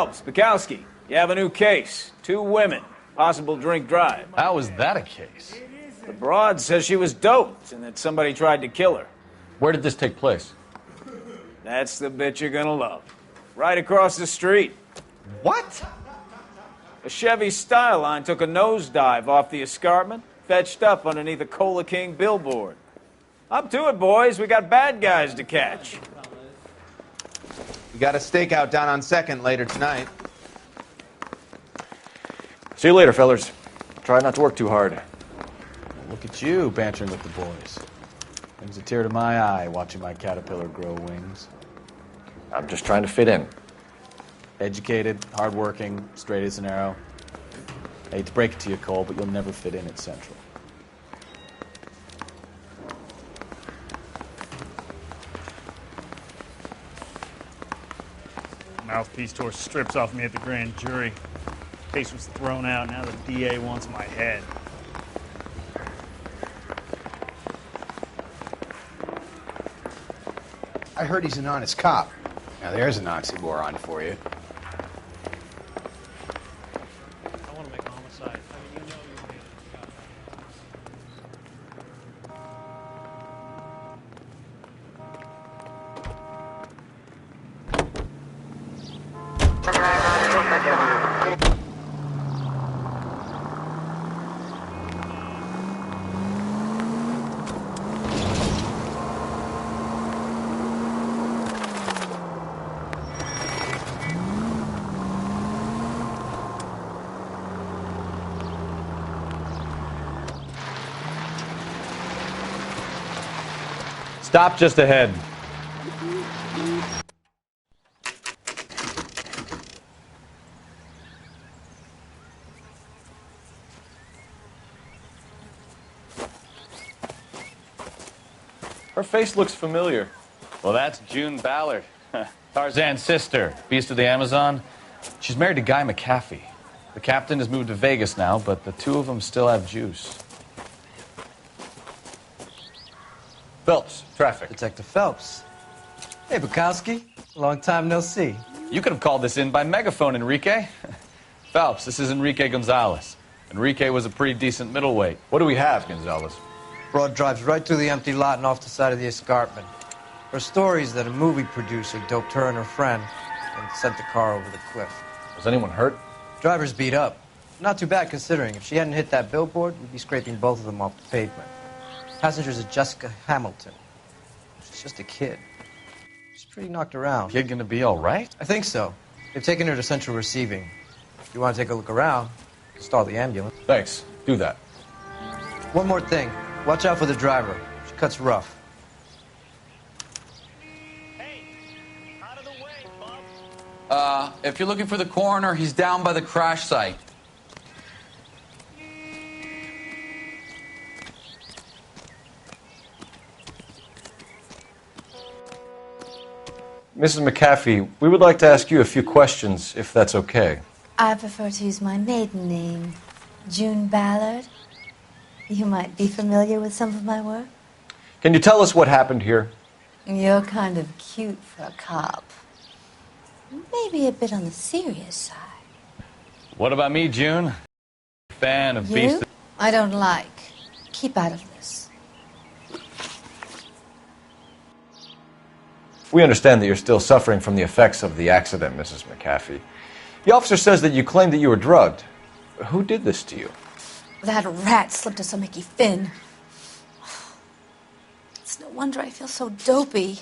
Phelps, Bukowski, you have a new case. 2 women, possible drink drive. How is that a case? The broad says she was doped and that somebody tried to kill her. Where did this take place? That's the bit you're gonna love. Right across the street. What? A Chevy Styline took a nosedive off the escarpment, fetched up underneath a Cola King billboard. Up to it, boys. We got bad guys to catch. We got a stakeout down on 2nd later tonight. See you later, fellas. Try not to work too hard. Look at you bantering with the boys. Brings a tear to my eye watching my caterpillar grow wings. I'm just trying to fit in. Educated, hardworking, straight as an arrow. I hate to break it to you, Cole, but you'll never fit in at Central. Mouthpiece tore strips off me at the grand jury. Case was thrown out. Now the DA wants my head. I heard he's an honest cop. Now there's an oxymoron for you. I want to make a homicide. I mean, you want Stop just ahead. Her face looks familiar. Well, that's June Ballard, Tarzan's sister, beast of the Amazon. She's married to Guy McAfee. The captain has moved to Vegas now, but the 2 of them still have juice. Phelps, traffic. Detective Phelps. Hey, Bukowski. Long time no see. You could have called this in by megaphone, Enrique. Phelps, this is Enrique Gonzalez. Enrique was a pretty decent middleweight. What do we have, Gonzalez? Broad drives right through the empty lot and off the side of the escarpment. Her story is that a movie producer doped her and her friend and sent the car over the cliff. Was anyone hurt? Driver's beat up. Not too bad considering. If she hadn't hit that billboard, we'd be scraping both of them off the pavement. Passenger's a Jessica Hamilton. She's just a kid. She's pretty knocked around. Kid gonna be all right? I think so. They've taken her to Central Receiving. If you want to take a look around, stall the ambulance. Thanks. Do that. One more thing. Watch out for the driver. She cuts rough. Hey, out of the way, bub. If you're looking for the coroner, he's down by the crash site. Mrs. McAfee, we would like to ask you a few questions, if that's okay. I prefer to use my maiden name, June Ballard. You might be familiar with some of my work. Can you tell us what happened here? You're kind of cute for a cop. Maybe a bit on the serious side. What about me, June? Fan of You? beast. I don't like. Keep out of this. We understand that you're still suffering from the effects of the accident, Mrs. McAfee. The officer says that you claimed that you were drugged. Who did this to you? That rat slipped us a Mickey Finn. It's no wonder I feel so dopey.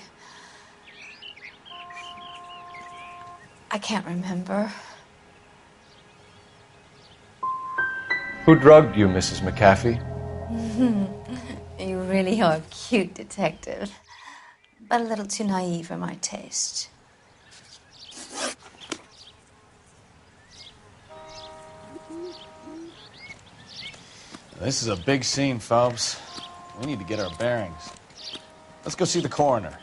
I can't remember. Who drugged you, Mrs. McAfee? You really are a cute detective, but a little too naive for my taste. This is a big scene, Phelps. We need to get our bearings. Let's go see the coroner.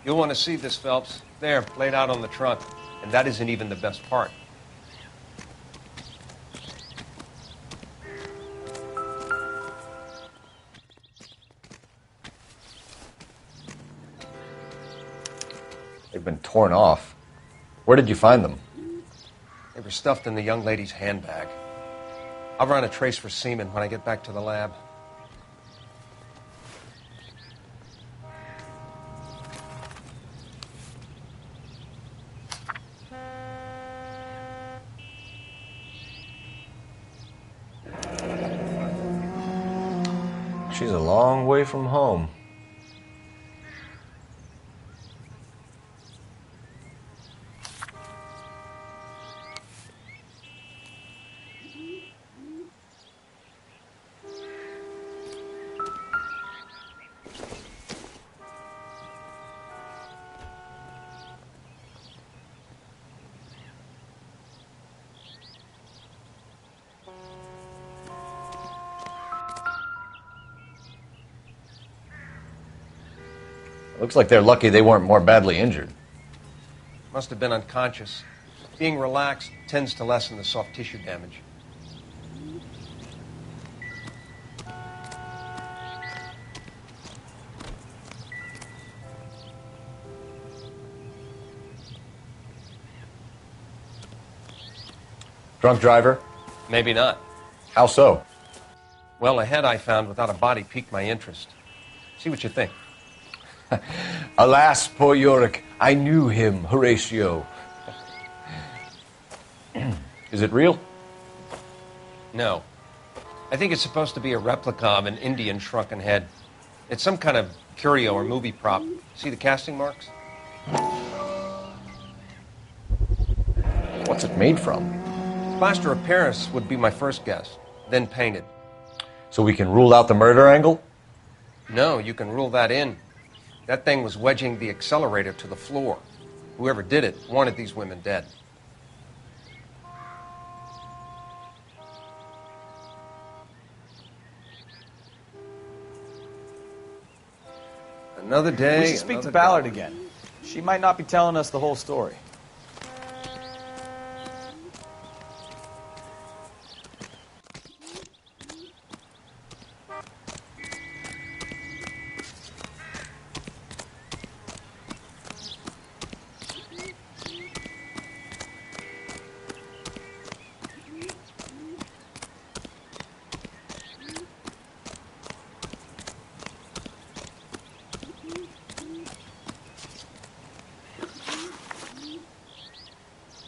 You'll want to see this, Phelps. There, laid out on the trunk. And that isn't even the best part. They've been torn off. Where did you find them? They were stuffed in the young lady's handbag. I'll run a trace for semen when I get back to the lab. She's a long way from home. Looks like they're lucky they weren't more badly injured. Must have been unconscious. Being relaxed tends to lessen the soft tissue damage. Drunk driver? Maybe not. How so? Well, a head I found without a body piqued my interest. See what you think. Alas, poor Yorick, I knew him, Horatio. Is it real? No. I think it's supposed to be a replica of an Indian shrunken head. It's some kind of curio or movie prop. See the casting marks? What's it made from? Plaster of Paris would be my first guess, then painted. So we can rule out the murder angle? No, you can rule that in. That thing was wedging the accelerator to the floor. Whoever did it wanted these women dead. Another day. We should speak to Ballard again. She might not be telling us the whole story.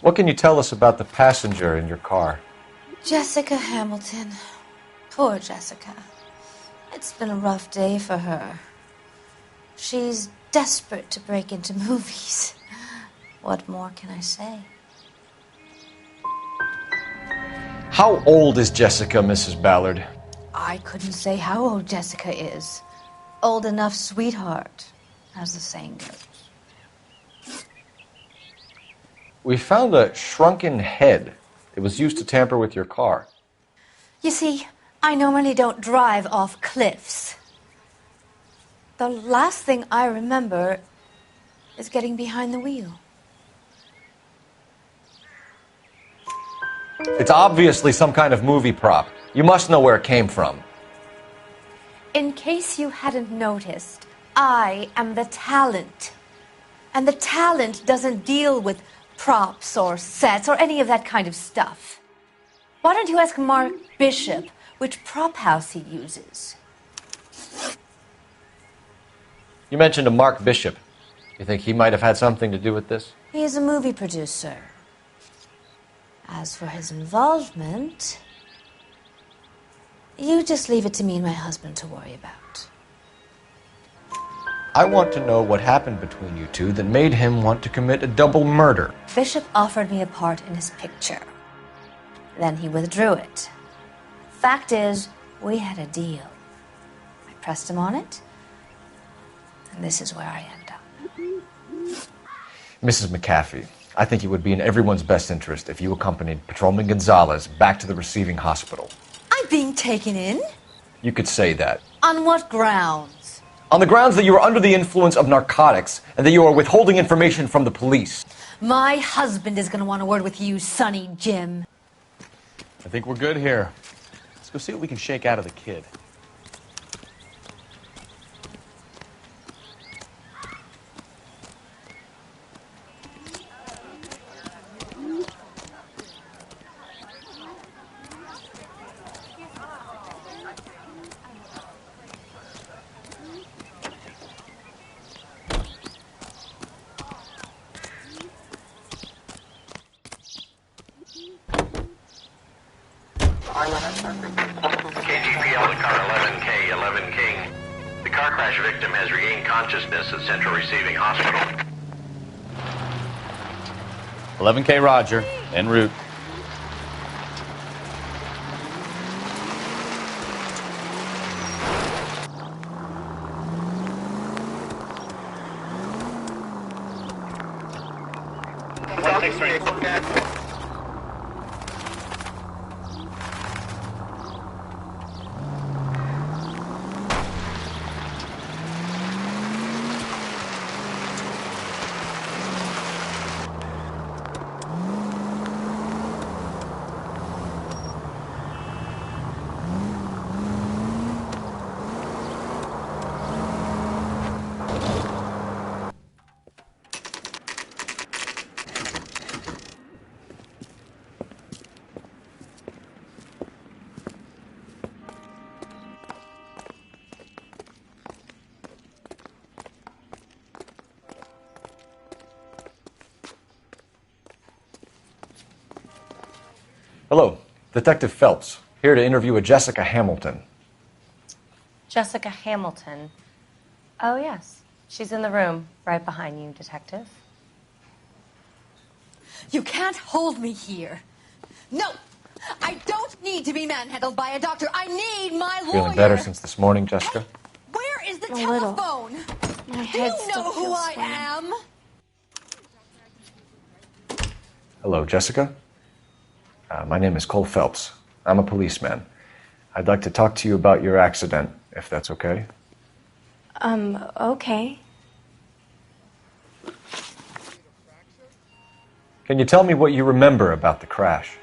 What can you tell us about the passenger in your car? Jessica Hamilton. Poor Jessica. It's been a rough day for her. She's desperate to break into movies. What more can I say? How old is Jessica, Mrs. Ballard? I couldn't say how old Jessica is. Old enough, sweetheart, as the saying goes. We found a shrunken head. It was used to tamper with your car. You see, I normally don't drive off cliffs. The last thing I remember is getting behind the wheel. It's obviously some kind of movie prop. You must know where it came from. In case you hadn't noticed, I am the talent. And the talent doesn't deal with props or sets or any of that kind of stuff. Why don't you ask Mark Bishop which prop house he uses? You mentioned a Mark Bishop. You think he might have had something to do with this? He is a movie producer. As for his involvement, you just leave it to me and my husband to worry about. I want to know what happened between you two that made him want to commit a double murder. Bishop offered me a part in his picture. Then he withdrew it. Fact is, we had a deal. I pressed him on it, and this is where I end up. Mrs. McAfee, I think it would be in everyone's best interest if you accompanied Patrolman Gonzalez back to the receiving hospital. I'm being taken in? You could say that. On what grounds? on the grounds that you are under the influence of narcotics and that you are withholding information from the police. My husband is going to want a word with you, Sonny Jim. I think we're good here. Let's go see what we can shake out of the kid. KGPL to car 11K, 11 King. The car crash victim has regained consciousness at Central Receiving Hospital. 11K Roger, en route. Hello, Detective Phelps, here to interview a Jessica Hamilton. Jessica Hamilton. Oh, yes. She's in the room right behind you, Detective. You can't hold me here. No, I don't need to be manhandled by a doctor. I need my lawyer. Feeling better since this morning, Jessica? Hey, where is the A little. telephone? My Do head you know still who feels I swimming. am? Hello, Jessica. My name is Cole Phelps. I'm a policeman. I'd like to talk to you about your accident, if that's okay. Okay. Can you tell me what you remember about the crash?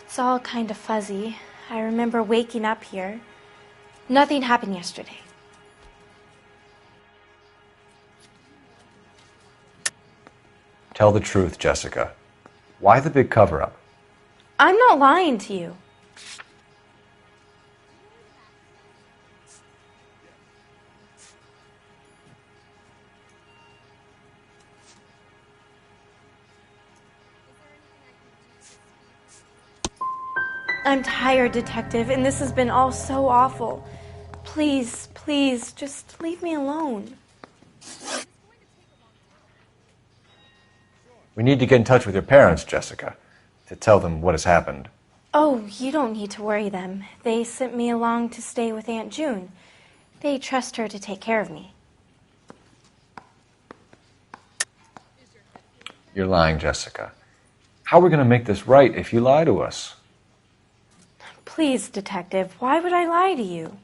It's all kind of fuzzy. I remember waking up here. Nothing happened yesterday. Tell the truth, Jessica. Why the big cover-up? I'm not lying to you. I'm tired, Detective, and this has been all so awful. Please, please, just leave me alone. We need to get in touch with your parents, Jessica, to tell them what has happened. Oh, you don't need to worry them. They sent me along to stay with Aunt June. They trust her to take care of me. You're lying, Jessica. How are we going to make this right if you lie to us? Please, Detective, why would I lie to you?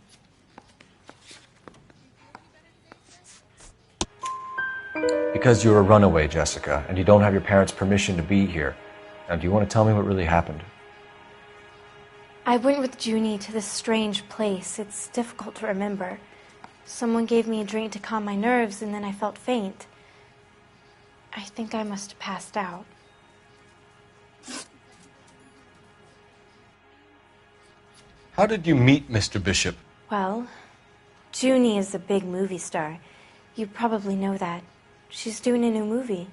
Because you're a runaway, Jessica, and you don't have your parents' permission to be here. Now, do you want to tell me what really happened? I went with Junie to this strange place. It's difficult to remember. Someone gave me a drink to calm my nerves, and then I felt faint. I think I must have passed out. How did you meet Mr. Bishop? Well, Junie is a big movie star. You probably know that. She's doing a new movie.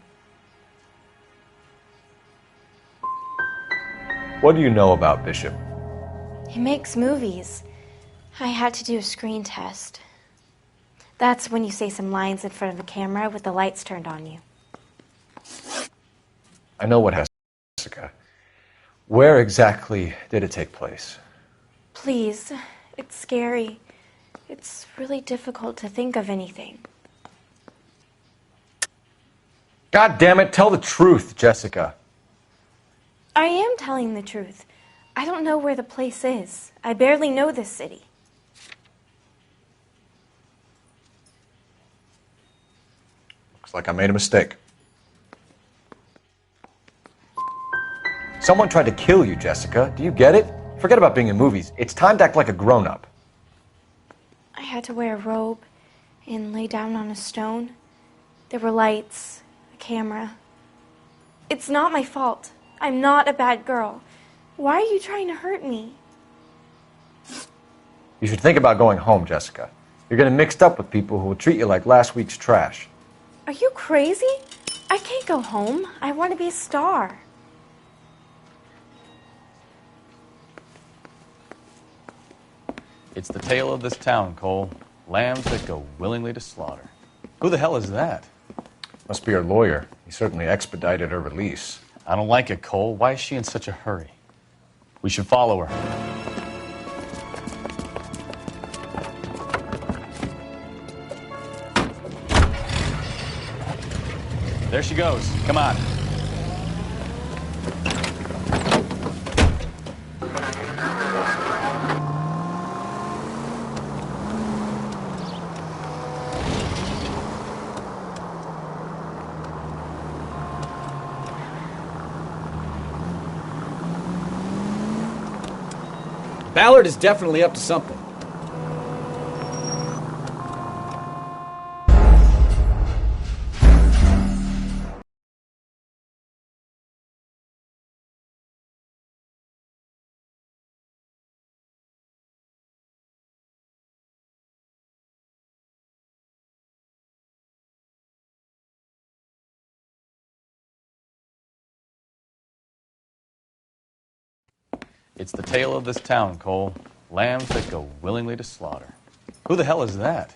What do you know about Bishop? He makes movies. I had to do a screen test. That's when you say some lines in front of the camera with the lights turned on you. I know what has, Jessica. Where exactly did it take place? Please, it's scary. It's really difficult to think of anything. God damn it, tell the truth, Jessica. I am telling the truth. I don't know where the place is. I barely know this city. Looks like I made a mistake. Someone tried to kill you, Jessica. Do you get it? Forget about being in movies. It's time to act like a grown-up. I had to wear a robe and lay down on a stone. There were lights, a camera. It's not my fault. I'm not a bad girl. Why are you trying to hurt me? You should think about going home, Jessica. You're getting mixed up with people who will treat you like last week's trash. Are you crazy? I can't go home. I want to be a star. It's the tale of this town, Cole. Lambs that go willingly to slaughter. Who the hell is that? Must be her lawyer. He certainly expedited her release. I don't like it, Cole. Why is she in such a hurry? We should follow her. There she goes. Come on. Ballard is definitely up to something. It's the tale of this town, Cole. Lambs that go willingly to slaughter. Who the hell is that?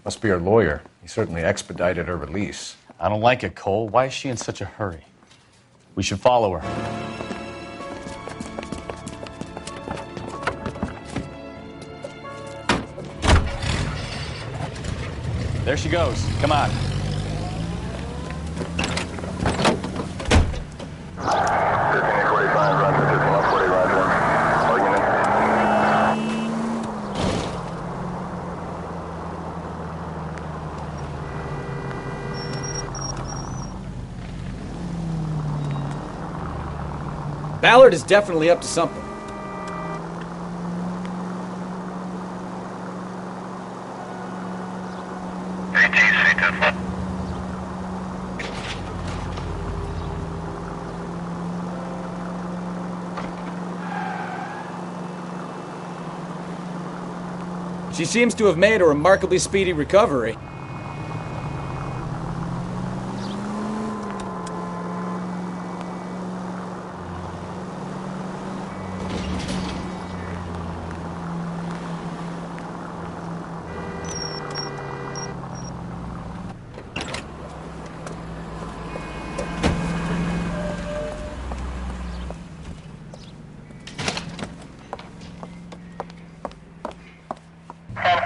Must be her lawyer. He certainly expedited her release. I don't like it, Cole. Why is she in such a hurry? We should follow her. There she goes. Come on. Ballard is definitely up to something. She seems to have made a remarkably speedy recovery.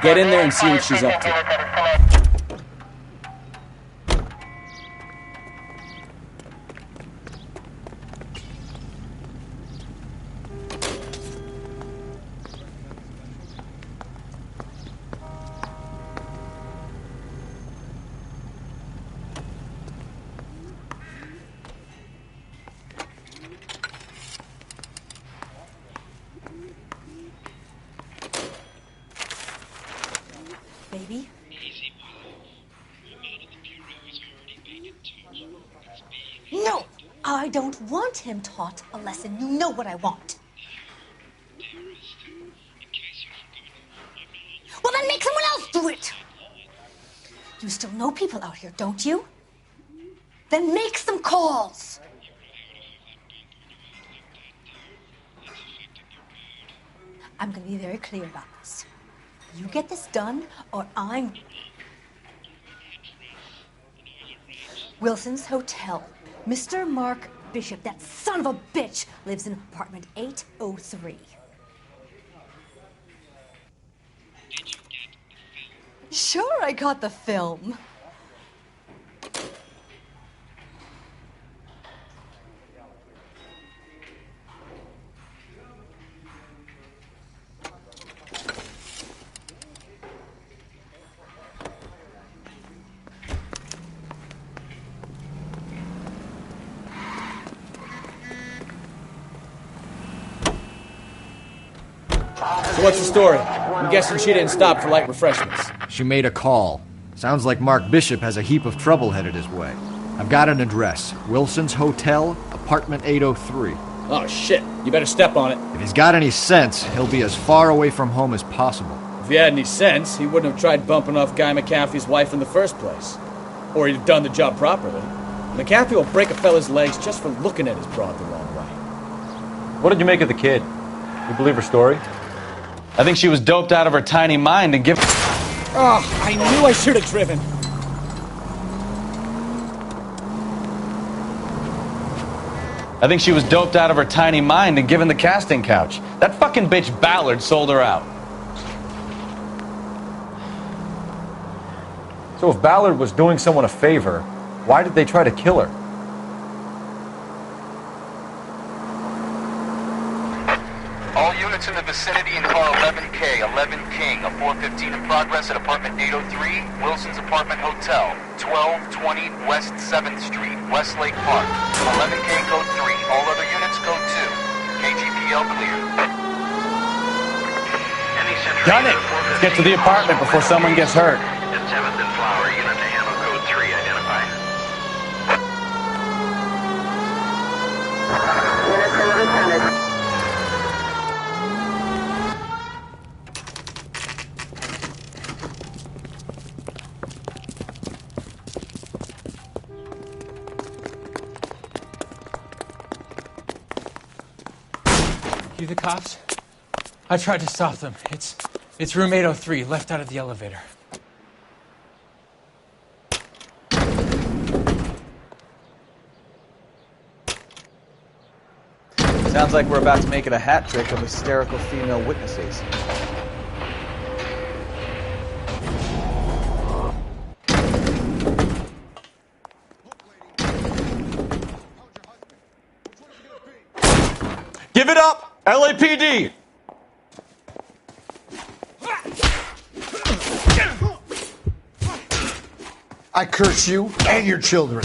Get in there and see what she's up to. Baby? No! I don't want him taught a lesson. You know what I want. Well, then make someone else do it! You still know people out here, don't you? Then make some calls! I'm gonna be very clear about this. You get this done, or I'm... Wilson's Hotel. Mr. Mark Bishop, that son of a bitch, lives in apartment 803. Sure, I got the film. what's the story? I'm guessing she didn't stop for light refreshments. She made a call. Sounds like Mark Bishop has a heap of trouble headed his way. I've got an address. Wilson's Hotel, apartment 803. Oh, shit. You better step on it. If he's got any sense, he'll be as far away from home as possible. If he had any sense, he wouldn't have tried bumping off Guy McAfee's wife in the first place. Or he'd have done the job properly. McAfee will break a fella's legs just for looking at his broad the wrong way. What did you make of the kid? You believe her story? I think she was doped out of her tiny mind and give... Oh, I knew I should have driven. I think she was doped out of her tiny mind and given the casting couch. That fucking bitch Ballard sold her out. So if Ballard was doing someone a favor, why did they try to kill her? All units in the vicinity in car 11K, 11 King, a 415 in progress at apartment 803, Wilson's Apartment Hotel, 1220 West 7th Street, Westlake Park. 11K code 3, all other units code 2. KGPL clear. Done it! Let's get to the apartment before someone gets hurt. At 7th and Flower, unit to handle code 3, identify. Unit 1100. You the cops? I tried to stop them. It's room 803, left out of the elevator. Sounds like we're about to make it a hat trick of hysterical female witnesses. Give it up! LAPD! I curse you and your children.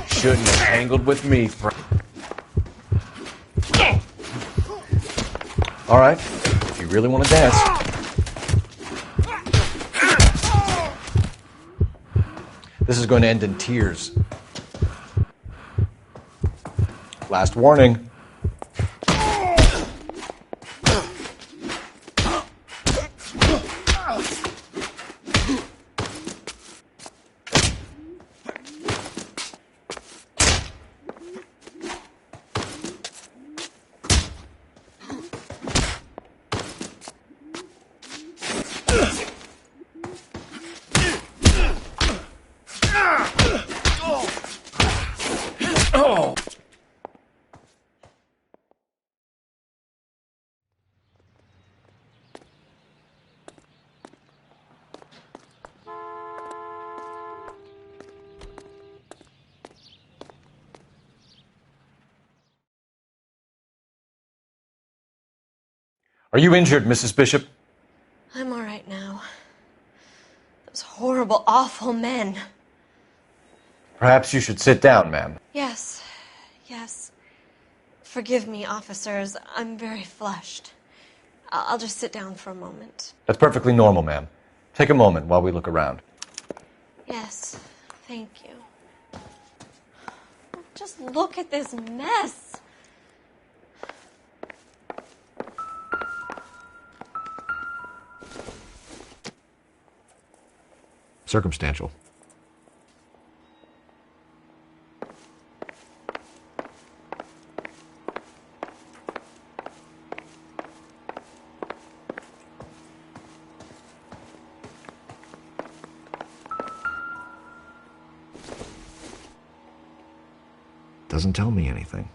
Shouldn't have tangled with me, All right, if you really want to dance. This is going to end in tears. Last warning. Are you injured, Mrs. Bishop? I'm all right now. Those horrible, awful men. Perhaps you should sit down, ma'am. Yes, yes. Forgive me, officers. I'm very flushed. I'll just sit down for a moment. That's perfectly normal, ma'am. Take a moment while we look around. Yes, thank you. Just look at this mess. Circumstantial. Doesn't tell me anything.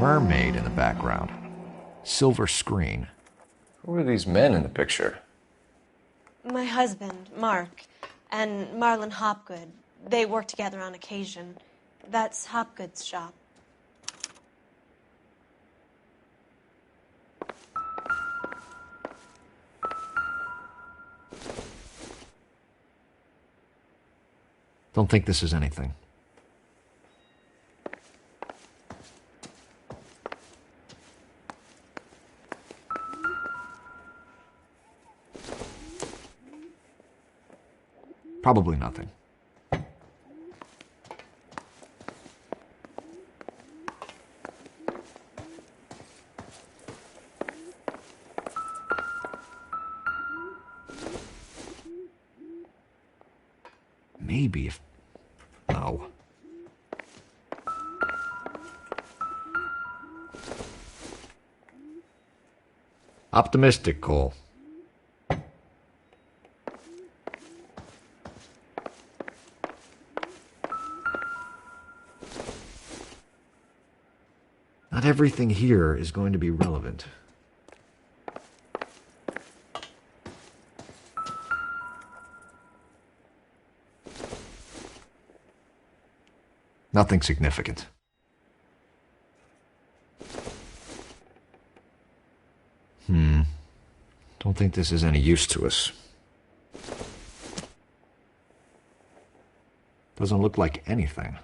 mermaid in the background. Silver screen. Who are these men in the picture? My husband, Mark, and Marlon Hopgood. They work together on occasion. That's Hopgood's shop. Don't think this is anything. Probably nothing. Maybe if... No. Optimistic, Cole. Not everything here is going to be relevant. Nothing significant. Don't think this is any use to us. Doesn't look like anything.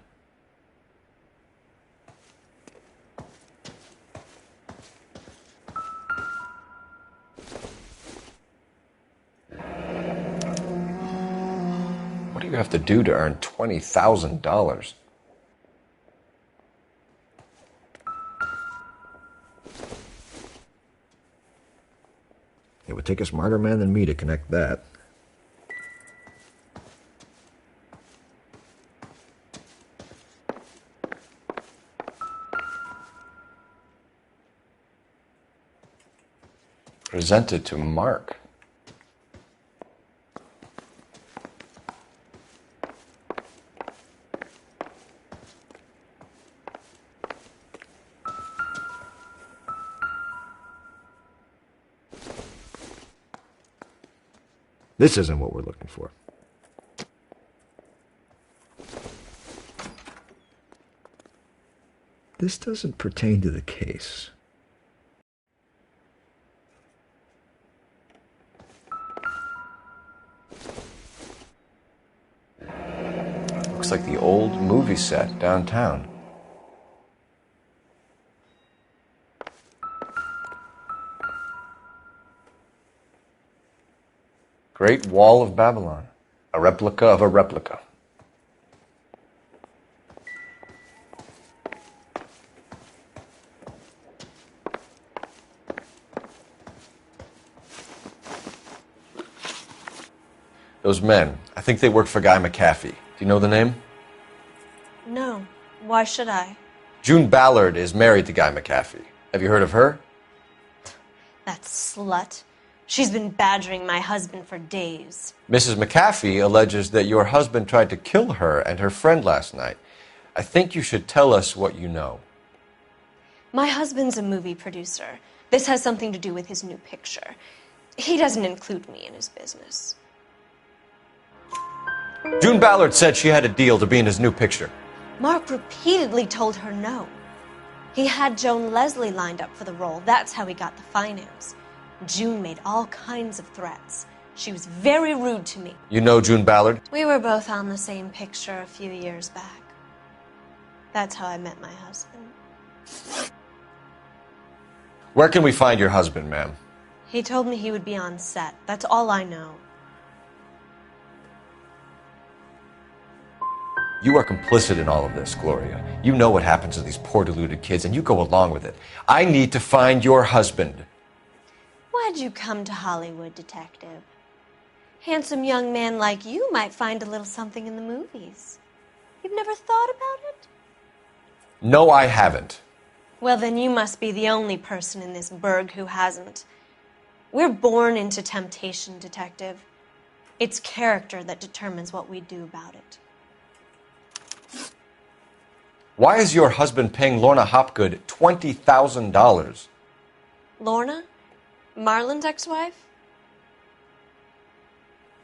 What do you have to do to earn $20,000? It would take a smarter man than me to connect that. Presented to Mark. This isn't what we're looking for. This doesn't pertain to the case. Looks like the old movie set downtown. Great Wall of Babylon. A replica of a replica. Those men, I think they work for Guy McAfee. Do you know the name? No. Why should I? June Ballard is married to Guy McAfee. Have you heard of her? That slut. She's been badgering my husband for days. Mrs. McAfee alleges that your husband tried to kill her and her friend last night. I think you should tell us what you know. My husband's a movie producer. This has something to do with his new picture. He doesn't include me in his business. June Ballard said she had a deal to be in his new picture. Mark repeatedly told her no. He had Joan Leslie lined up for the role. That's how he got the finance. June made all kinds of threats. She was very rude to me. You know June Ballard? We were both on the same picture a few years back. That's how I met my husband. Where can we find your husband, ma'am? He told me he would be on set. That's all I know. You are complicit in all of this, Gloria. You know what happens to these poor deluded kids, and you go along with it. I need to find your husband. Why'd you come to Hollywood, detective? Handsome young man like you might find a little something in the movies. You've never thought about it? No, I haven't. Well, then you must be the only person in this burg who hasn't. We're born into temptation, detective. It's character that determines what we do about it. Why is your husband paying Lorna Hopgood $20,000? Lorna? Marlon's ex-wife?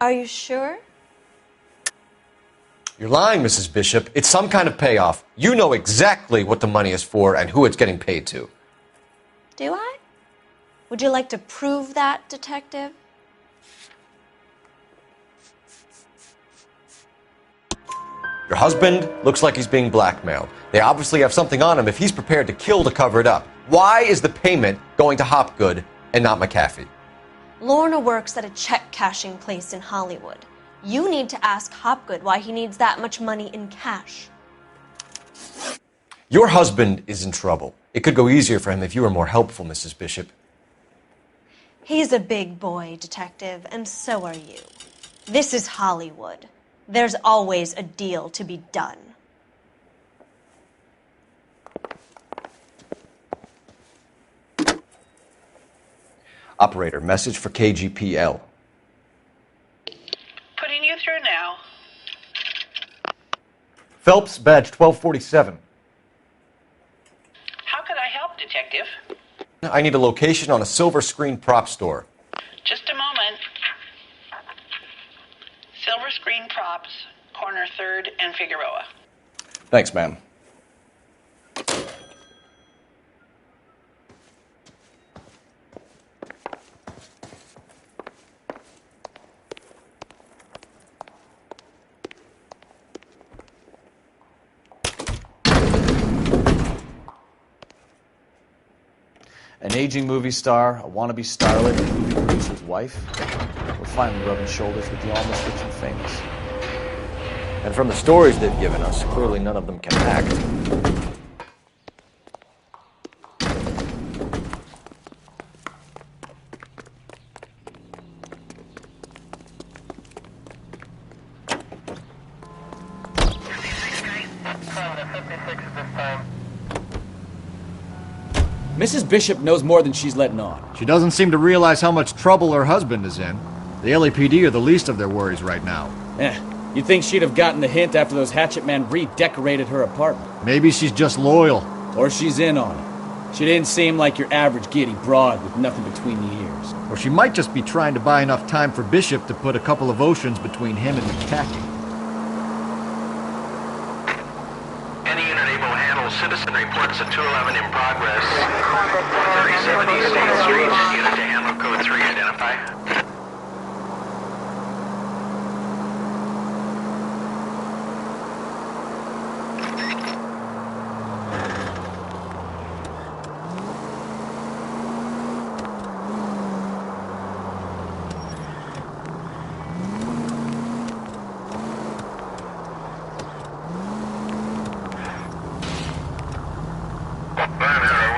Are you sure? You're lying, Mrs. Bishop. It's some kind of payoff. You know exactly what the money is for and who it's getting paid to. Do I? Would you like to prove that, Detective? Your husband looks like he's being blackmailed. They obviously have something on him if he's prepared to kill to cover it up. Why is the payment going to Hopgood and not McAfee? Lorna works at a check-cashing place in Hollywood. You need to ask Hopgood why he needs that much money in cash. Your husband is in trouble. It could go easier for him if you were more helpful, Mrs. Bishop. He's a big boy, Detective, and so are you. This is Hollywood. There's always a deal to be done. Operator, message for KGPL. Putting you through now. Phelps, badge 1247. How can I help, Detective? I need a location on a silver screen prop store. Just a moment. Silver Screen Props, corner 3rd and Figueroa. Thanks, ma'am. An aging movie star, a wannabe starlet, a movie producer's wife. We're finally rubbing shoulders with the almost rich and famous. And from the stories they've given us, clearly none of them can act. Mrs. Bishop knows more than she's letting on. She doesn't seem to realize how much trouble her husband is in. The LAPD are the least of their worries right now. You'd think she'd have gotten the hint after those hatchet men redecorated her apartment. Maybe she's just loyal. Or she's in on it. She didn't seem like your average giddy broad with nothing between the ears. Or she might just be trying to buy enough time for Bishop to put a couple of oceans between him and McAfee. Any unit able to handle citizen reports at 211 in progress. 137 East State Street, unit to handle code 3, identify.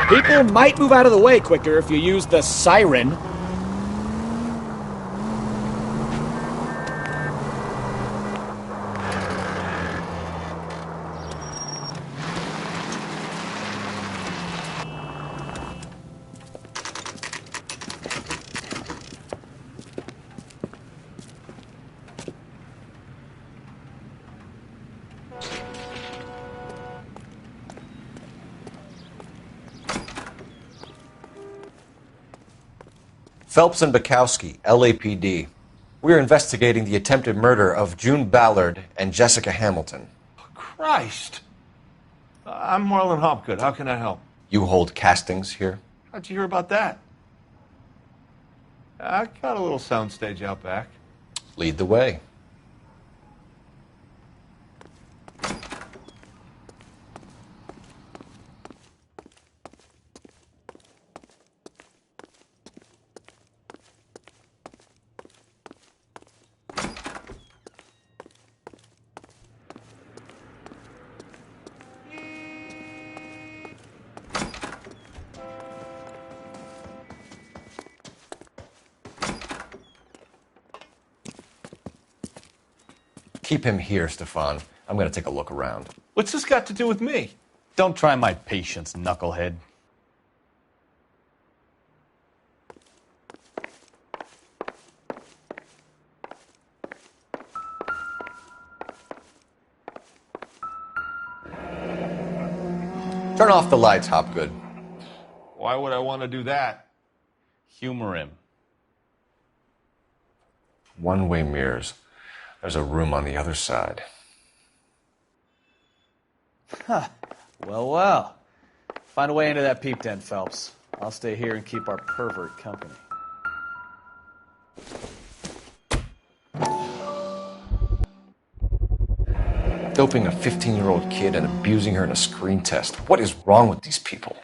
People might move out of the way quicker if you use the siren. Phelps and Bukowski, LAPD. We're investigating the attempted murder of June Ballard and Jessica Hamilton. Christ! I'm Marlon Hopgood. How can I help? You hold castings here? How'd you hear about that? I got a little soundstage out back. Lead the way. Keep him here, Stefan. I'm going to take a look around. What's this got to do with me? Don't try my patience, knucklehead. Turn off the lights, Hopgood. Why would I want to do that? Humor him. One-way mirrors. There's a room on the other side. Huh. Well, well. Find a way into that peep den, Phelps. I'll stay here and keep our pervert company. Doping a 15-year-old kid and abusing her in a screen test. What is wrong with these people?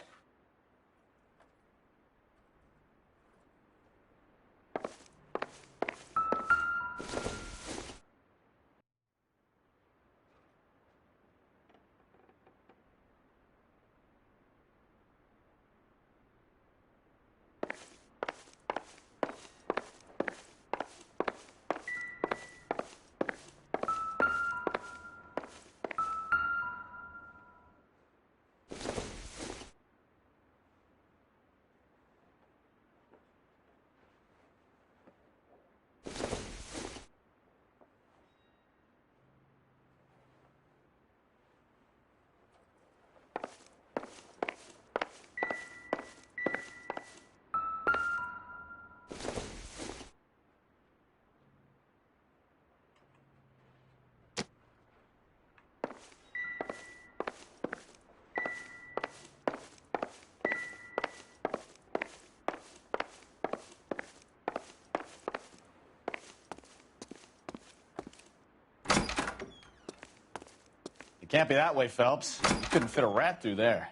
It can't be that way, Phelps. You couldn't fit a rat through there.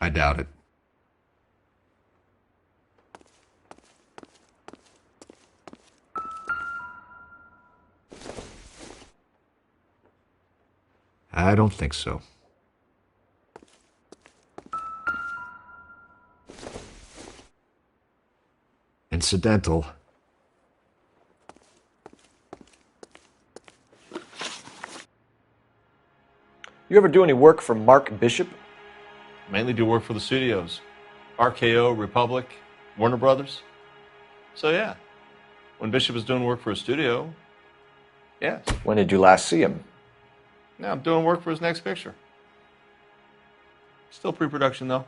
I doubt it. I don't think so. Incidental. You ever do any work for Mark Bishop? Mainly do work for the studios. RKO, Republic, Warner Brothers. So yeah, when Bishop was doing work for a studio, yes. When did you last see him? Now I'm doing work for his next picture. Still pre-production though.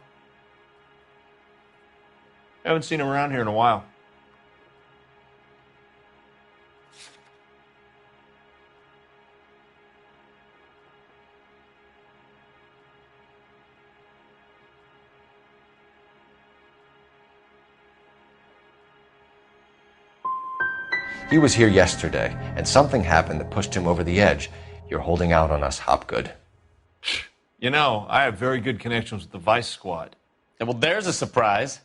Haven't seen him around here in a while. He was here yesterday, and something happened that pushed him over the edge. You're holding out on us, Hopgood. You know, I have very good connections with the Vice Squad. Yeah, well, there's a surprise.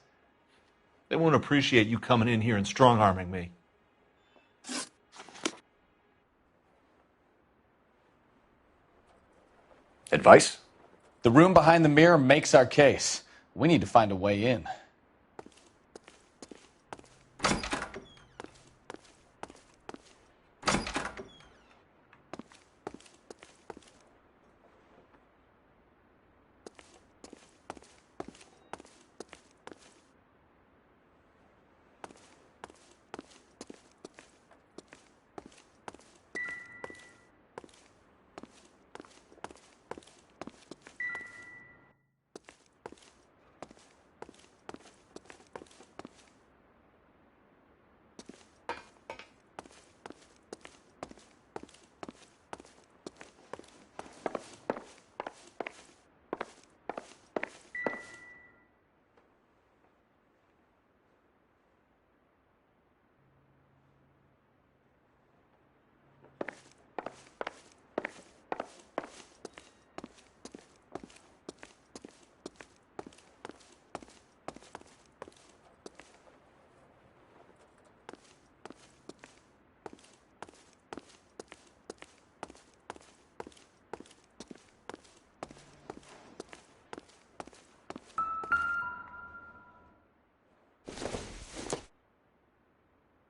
They won't appreciate you coming in here and strong-arming me. Advice? The room behind the mirror makes our case. We need to find a way in.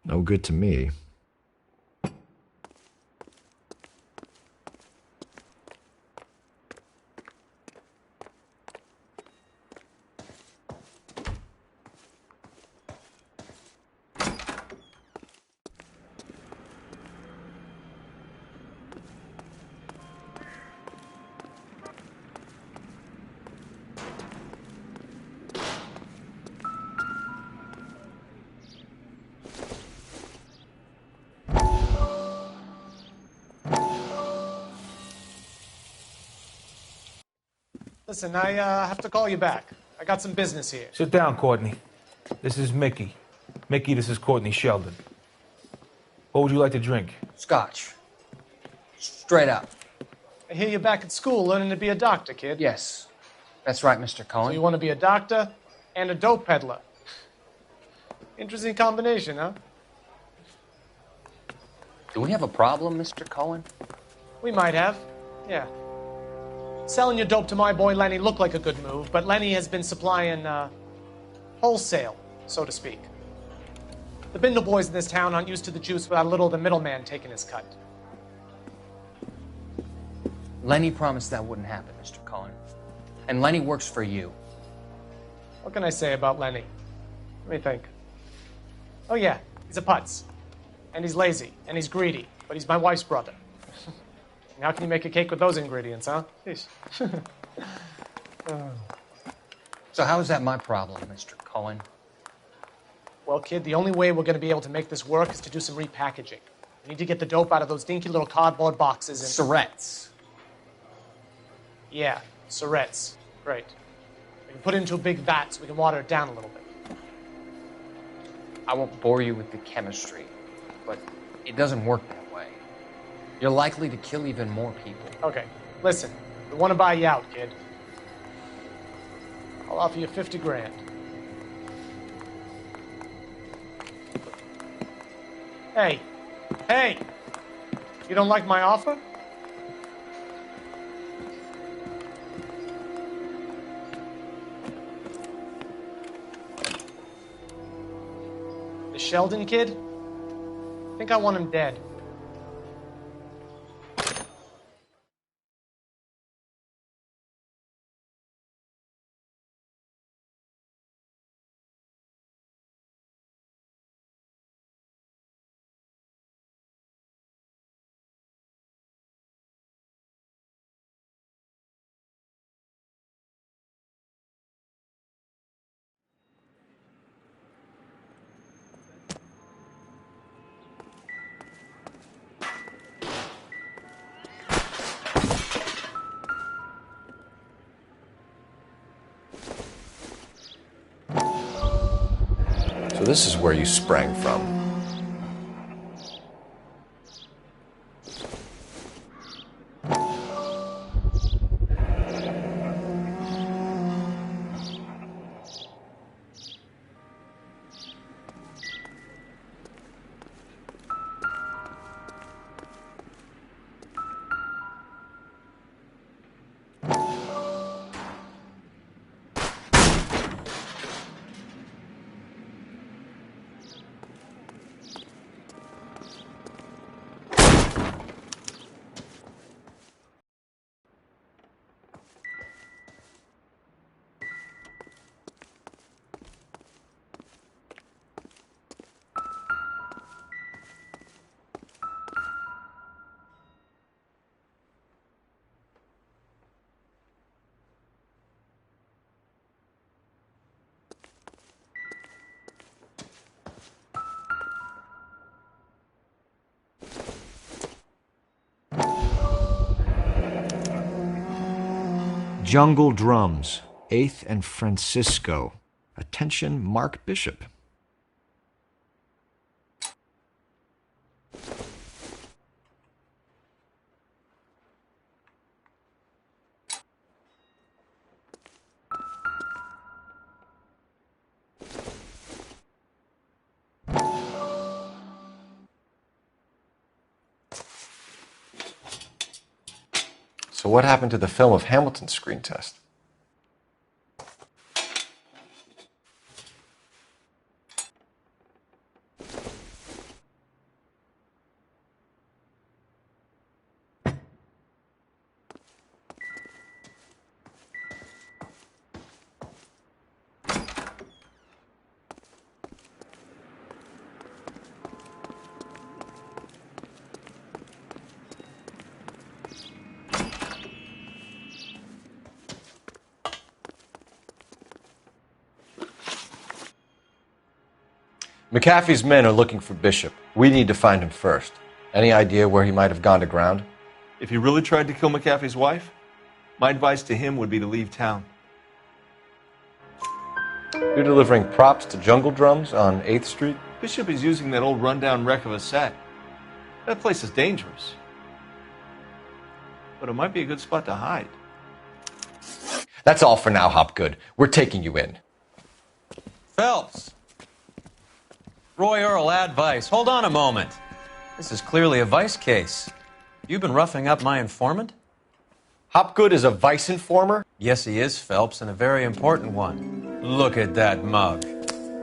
No good to me. Listen, I have to call you back. I got some business here. Sit down, Courtney. This is Mickey. Mickey, this is Courtney Sheldon. What would you like to drink? Scotch. Straight up. I hear you're back at school learning to be a doctor, kid. Yes. That's right, Mr. Cohen. So you want to be a doctor and a dope peddler. Interesting combination, huh? Do we have a problem, Mr. Cohen? We might have, yeah. Selling your dope to my boy Lenny looked like a good move, but Lenny has been supplying, wholesale, so to speak. The Bindle boys in this town aren't used to the juice without a little of the middleman taking his cut. Lenny promised that wouldn't happen, Mr. Cohen. And Lenny works for you. What can I say about Lenny? Let me think. Oh yeah, he's a putz. And he's lazy, and he's greedy, but he's my wife's brother. How can you make a cake with those ingredients, huh? So how is that my problem, Mr. Cohen? Well, kid, the only way we're going to be able to make this work is to do some repackaging. We need to get the dope out of those dinky little cardboard boxes and... Surrettes. Yeah, Surrettes. Great. We can put it into a big vat so we can water it down a little bit. I won't bore you with the chemistry, but it doesn't work that way. You're likely to kill even more people. Okay, listen. We want to buy you out, kid. I'll offer you 50 grand. Hey. Hey! You don't like my offer? The Sheldon kid? I think I want him dead. So this is where you sprang from. Jungle Drums, 8th and Francisco. Attention, Mark Bishop. So what happened to the film of Hamilton's screen test? McAfee's men are looking for Bishop. We need to find him first. Any idea where he might have gone to ground? If he really tried to kill McAfee's wife, My advice to him would be to leave town. You're delivering props to Jungle Drums on 8th Street? Bishop is using that old rundown wreck of a set. That place is dangerous. But it might be a good spot to hide. That's all for now, Hopgood. We're taking you in. Phelps. Roy Earl, ad vice. Hold on a moment. This is clearly a vice case. You've been roughing up my informant? Hopgood is a vice informer? Yes, he is, Phelps, and a very important one. Look at that mug.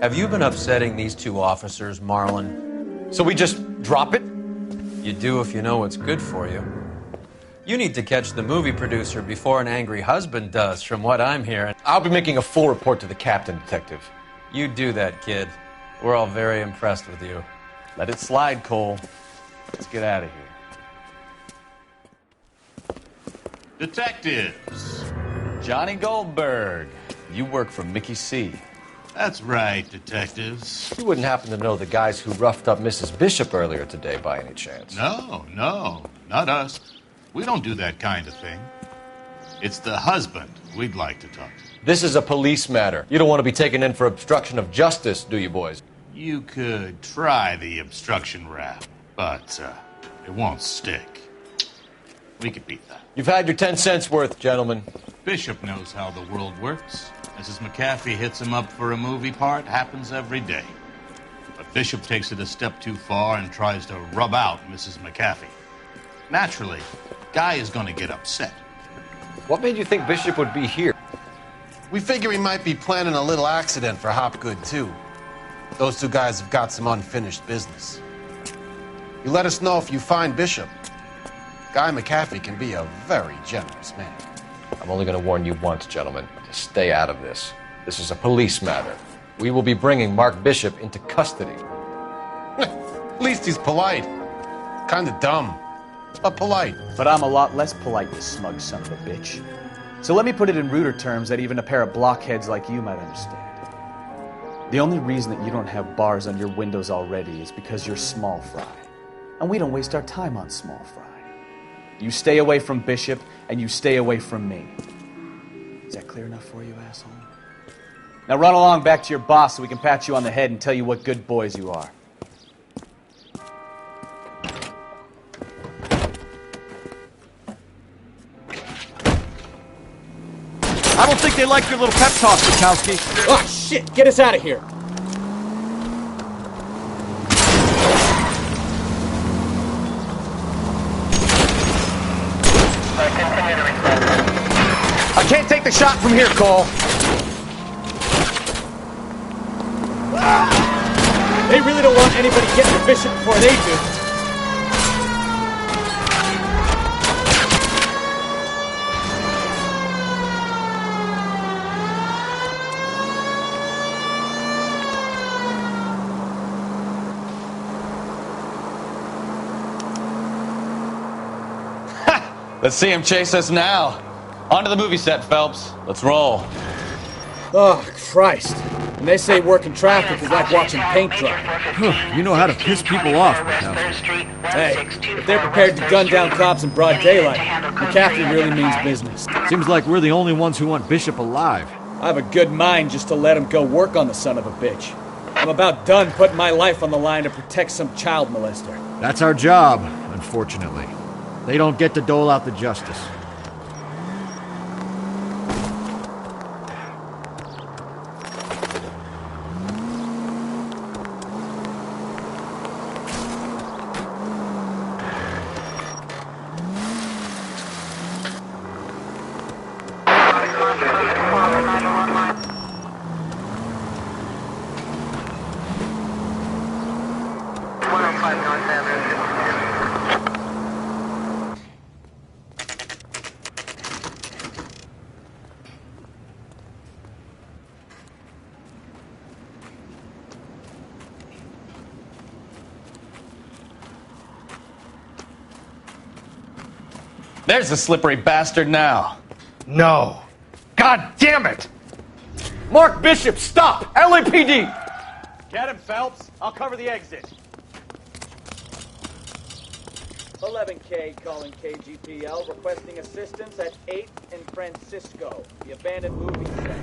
Have you been upsetting these two officers, Marlin? So we just drop it? You do if you know what's good for you. You need to catch the movie producer before an angry husband does, from what I'm hearing. I'll be making a full report to the captain, Detective. You do that, kid. We're all very impressed with you. Let it slide, Cole. Let's get out of here. Detectives. Johnny Goldberg. You work for Mickey C. That's right, detectives. You wouldn't happen to know the guys who roughed up Mrs. Bishop earlier today by any chance? No, not us. We don't do that kind of thing. It's the husband we'd like to talk to. This is a police matter. You don't want to be taken in for obstruction of justice, do you, boys? You could try the obstruction rap, but it won't stick. We could beat that. You've had your 10 cents worth, gentlemen. Bishop knows how the world works. Mrs. McAfee hits him up for a movie part. Happens every day. But Bishop takes it a step too far and tries to rub out Mrs. McAfee. Naturally, Guy is going to get upset. What made you think Bishop would be here? We figure he might be planning a little accident for Hopgood, too. Those two guys have got some unfinished business. You let us know if you find Bishop. Guy McAfee can be a very generous man. I'm only going to warn you once, gentlemen, to stay out of this. This is a police matter. We will be bringing Mark Bishop into custody. At least he's polite. Kind of dumb, but polite. But I'm a lot less polite, you smug son of a bitch. So let me put it in ruder terms that even a pair of blockheads like you might understand. The only reason that you don't have bars on your windows already is because you're small fry. And we don't waste our time on small fry. You stay away from Bishop, and you stay away from me. Is that clear enough for you, asshole? Now run along back to your boss so we can pat you on the head and tell you what good boys you are. I don't think they like your little pep talk, Bukowski. Oh, shit! Get us out of here! I can't take the shot from here, Cole. They really don't want anybody getting to Bishop before they do. Let's see him chase us now. On to the movie set, Phelps. Let's roll. Oh, Christ. And they say working traffic is like watching paint dry. You know how to piss people off, Bukowski. Hey, if they're prepared to gun down cops in broad daylight, McAfee really means business. Seems like we're the only ones who want Bishop alive. I have a good mind just to let him go work on the son of a bitch. I'm about done putting my life on the line to protect some child molester. That's our job, unfortunately. They don't get to dole out the justice. There's the slippery bastard now. No. God damn it! Mark Bishop, stop! LAPD! Get him, Phelps. I'll cover the exit. 11K calling KGPL, requesting assistance at 8th and Francisco, the abandoned movie set.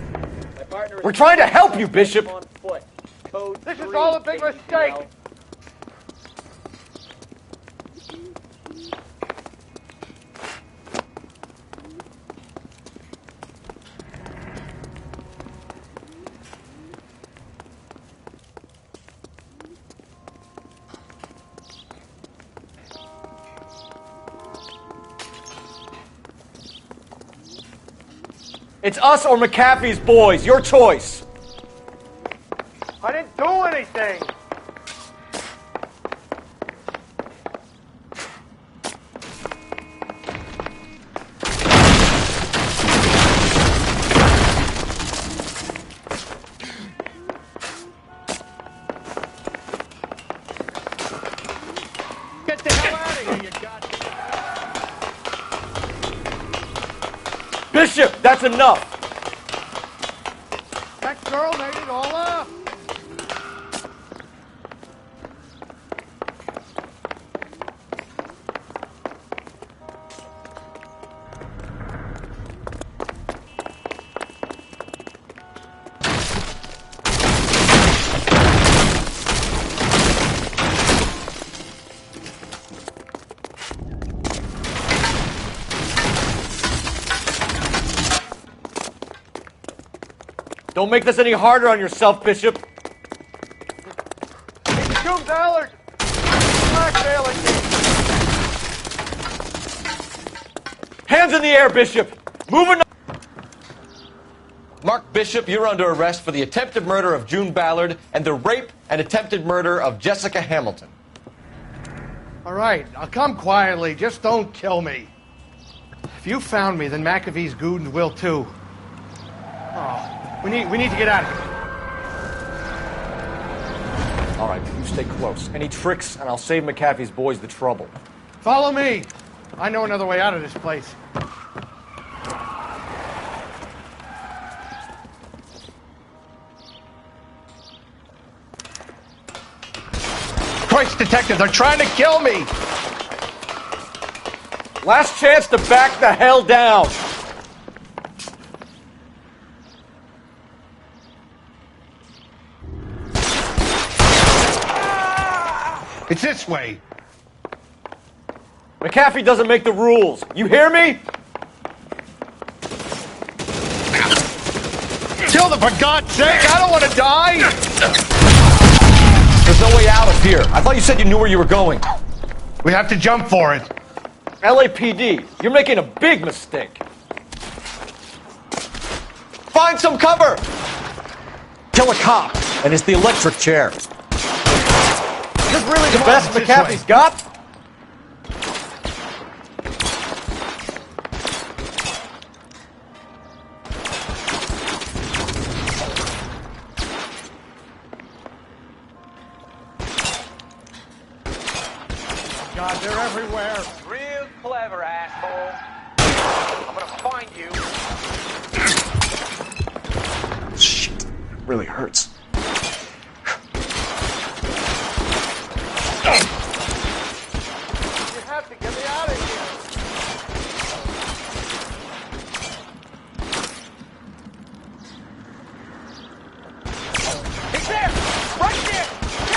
My partner is We're trying to help you, Bishop. on foot. Code This is 3 all a big KGPL. mistake. It's us or McAfee's boys. Your choice. I didn't do anything. Get the hell out of here, you goddamn... Bishop, that's enough. That girl made it all up. Don't make this any harder on yourself, Bishop. June Ballard! Blackmailing me! Hands in the air, Bishop. Moving. Mark Bishop, you're under arrest for the attempted murder of June Ballard and the rape and attempted murder of Jessica Hamilton. All right, I'll come quietly. Just don't kill me. If you found me, then McAfee's goons will too. Oh, we need to get out of here. All right, you stay close. Any tricks, and I'll save McAfee's boys the trouble. Follow me. I know another way out of this place. Christ, detective, they're trying to kill me! Last chance to back the hell down. It's this way. McAfee doesn't make the rules. You hear me? Kill them, for God's sake! I don't want to die! There's no way out of here. I thought you said you knew where you were going. We have to jump for it. LAPD, you're making a big mistake. Find some cover! Kill a cop, and it's the electric chair. Is this really the best McAfee's got? God, they're everywhere. Real clever, asshole. I'm gonna find you. Shit. Really hurts. You have to get me out of here. He's there! Right there!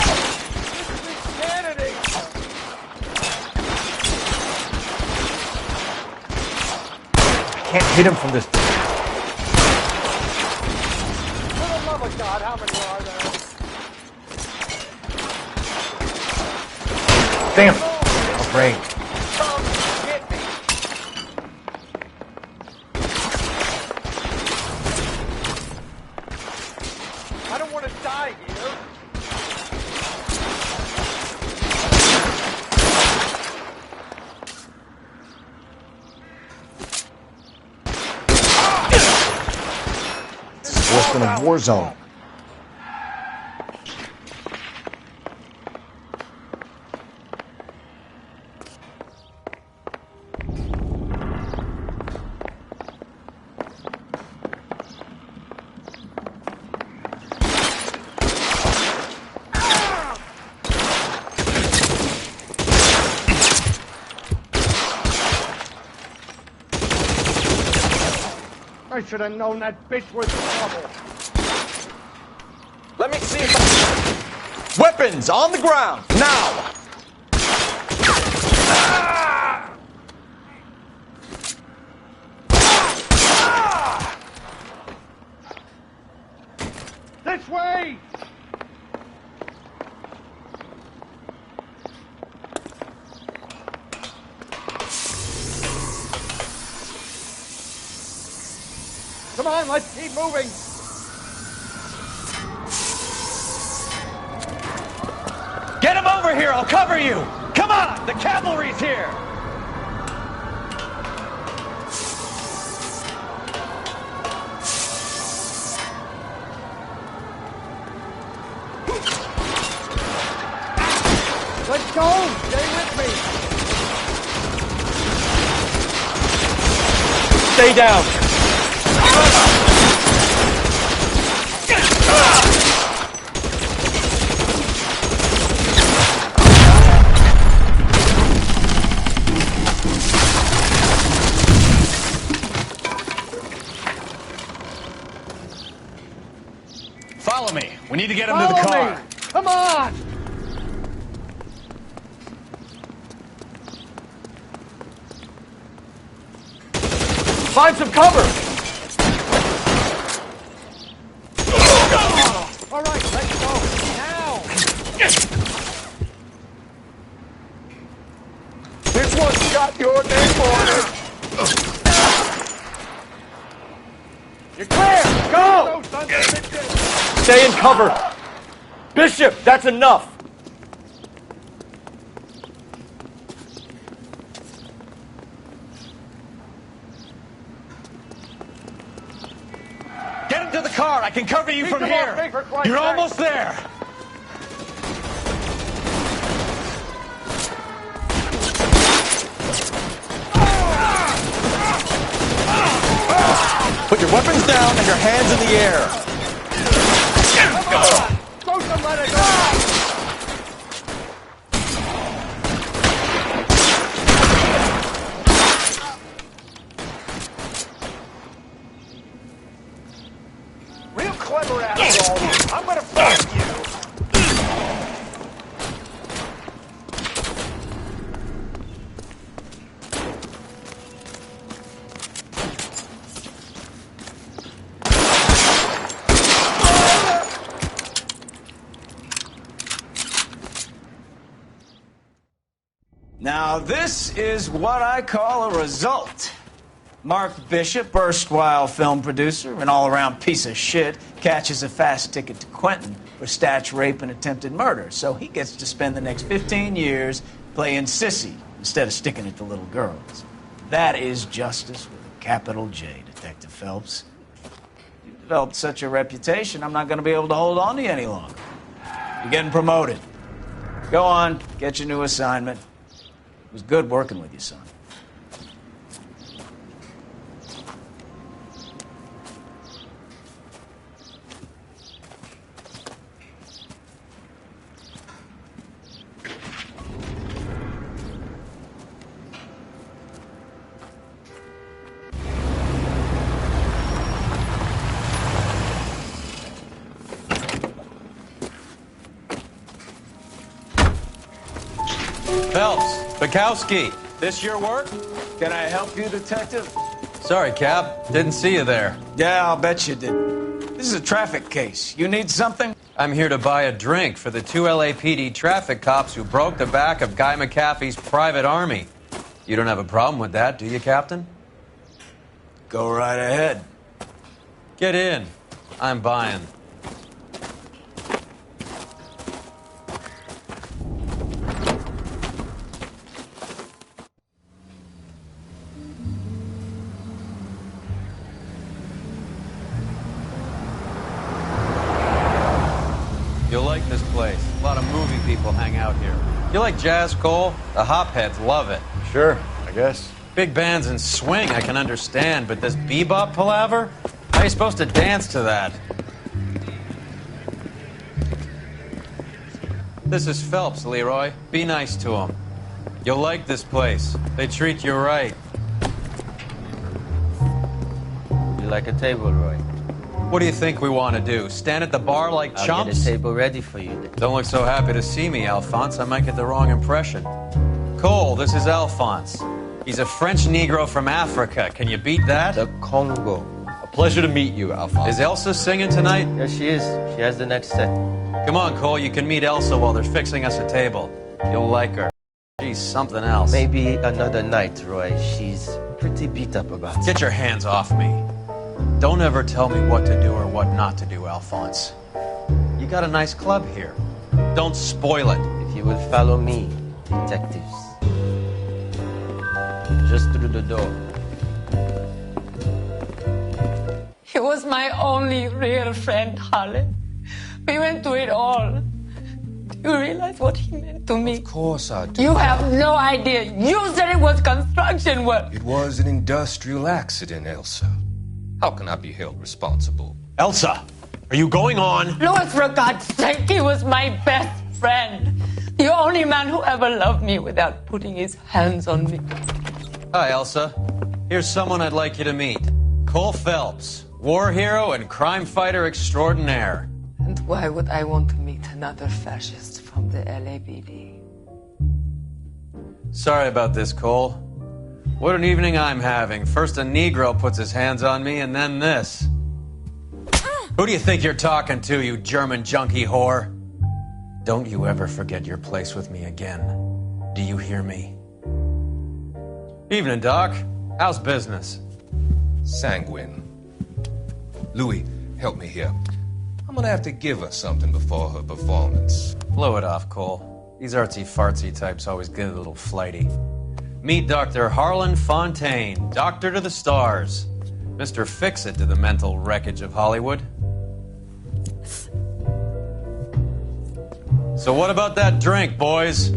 Kill him! This is insanity! Can't hit him from this. For the love of God, how many are there? Damn it. My brain. Come get me! I don't want to die here. This is worse than a war zone. I should have known that bitch was trouble. Let me see if Weapons on the ground, now! This way! Come on, let's keep moving. Get him over here, I'll cover you! Come on, the cavalry's here! Let's go! Stay with me! Stay down! Follow me. We need to get him to the Follow car. me. Come on! Find some cover! All right, let's go. Now! This one's got your name on it! You're clear! Go! Stay in cover! Bishop, that's enough! Get him to the car. I can cover you from here. You're almost there. Put your weapons down and your hands in the air. Don't let it go! Real clever after all. I'm gonna find you. Now, this is what I call a result. Mark Bishop, erstwhile film producer, an all-around piece of shit, catches a fast ticket to Quentin for statch rape and attempted murder. So he gets to spend the next 15 years playing sissy instead of sticking it to little girls. That is justice with a capital J, Detective Phelps. You've developed such a reputation, I'm not going to be able to hold on to you any longer. You're getting promoted. Go on, get your new assignment. It was good working with you, son. Phelps, Bukowski, this your work? Can I help you, Detective? Sorry, Cap. Didn't see you there. Yeah, I'll bet you did. This is a traffic case. You need something? I'm here to buy a drink for the 2 LAPD traffic cops who broke the back of Guy McAfee's private army. You don't have a problem with that, do you, Captain? Go right ahead. Get in. I'm buying. You'll like this place. A lot of movie people hang out here. You like jazz, Cole? The hopheads love it. Sure, I guess. Big bands and swing I can understand, but this bebop palaver? How are you supposed to dance to that? This is Phelps, Leroy. Be nice to him. You'll like this place. They treat you right. You like a table, Roy? What do you think we want to do? Stand at the bar like I'll chumps? get a table ready for you then. Don't look so happy to see me, Alphonse. I might get the wrong impression. Cole, this is Alphonse. He's a French Negro from Africa. Can you beat that? The Congo. A pleasure to meet you, Alphonse. Is Elsa singing tonight? Yes, she is. She has the next set. Come on, Cole. You can meet Elsa while they're fixing us a table. You'll like her. She's something else. Maybe another night, Roy. She's pretty beat up about it. Get your hands off me. Don't ever tell me what to do or what not to do, Alphonse. You got a nice club here. Don't spoil it. If you will follow me, detectives. Just through the door. He was my only real friend, Harlan. We went through it all. Do you realize what he meant to me? Of course I do. You have no idea. You said it was construction work. It was an industrial accident, Elsa. How can I be held responsible? Elsa, are you going on? Louis, for God's sake, he was my best friend. The only man who ever loved me without putting his hands on me. Hi, Elsa. Here's someone I'd like you to meet. Cole Phelps, war hero and crime fighter extraordinaire. And why would I want to meet another fascist from the LAPD? Sorry about this, Cole. What an evening I'm having. First a Negro puts his hands on me, and then this. Who do you think you're talking to, you German junkie whore? Don't you ever forget your place with me again. Do you hear me? Evening, Doc. How's business? Sanguine. Louis, help me here. I'm gonna have to give her something before her performance. Blow it off, Cole. These artsy-fartsy types always get a little flighty. Meet Dr. Harlan Fontaine, doctor to the stars. Mr. Fix-It to the mental wreckage of Hollywood. So what about that drink, boys?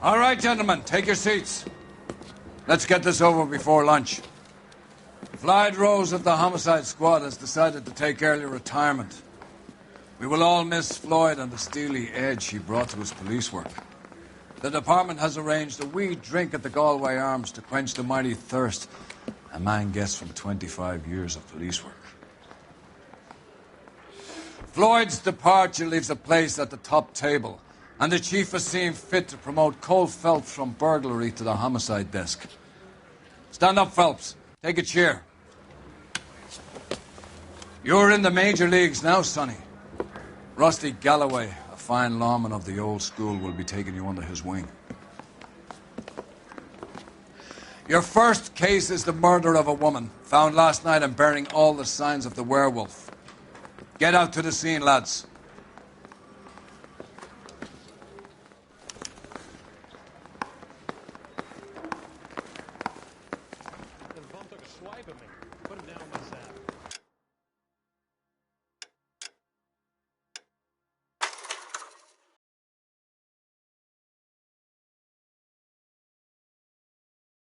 All right, gentlemen, take your seats. Let's get this over before lunch. Floyd Rose of the Homicide Squad has decided to take early retirement. We will all miss Floyd and the steely edge he brought to his police work. The department has arranged a wee drink at the Galway Arms to quench the mighty thirst a man gets from 25 years of police work. Floyd's departure leaves a place at the top table, and the chief has seen fit to promote Cole Phelps from burglary to the homicide desk. Stand up, Phelps. Take a chair. You're in the major leagues now, Sonny. Rusty Galloway, a fine lawman of the old school, will be taking you under his wing. Your first case is the murder of a woman, found last night and bearing all the signs of the werewolf. Get out to the scene, lads.